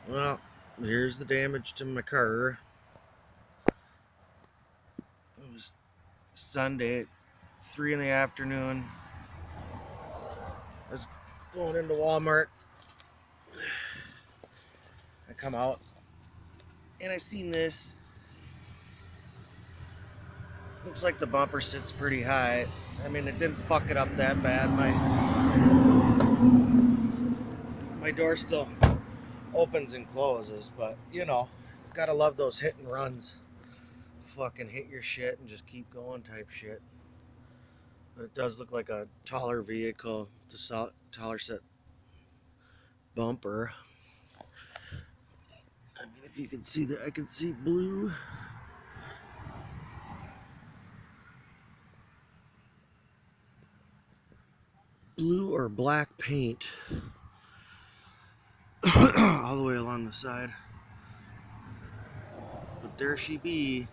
Well, here's the damage to my car. It was Sunday at 3 in the afternoon. I was going into Walmart. I come out and I seen this. Looks like the bumper sits pretty high. I mean, it didn't fuck it up that bad. My door still opens and closes, but you know, gotta love those hit and runs. Fucking hit your shit and just keep going type shit. But it does look like a taller vehicle, the taller set bumper. I mean, if you can see that, I can see blue. Blue or black paint all the way along the side. But there she be.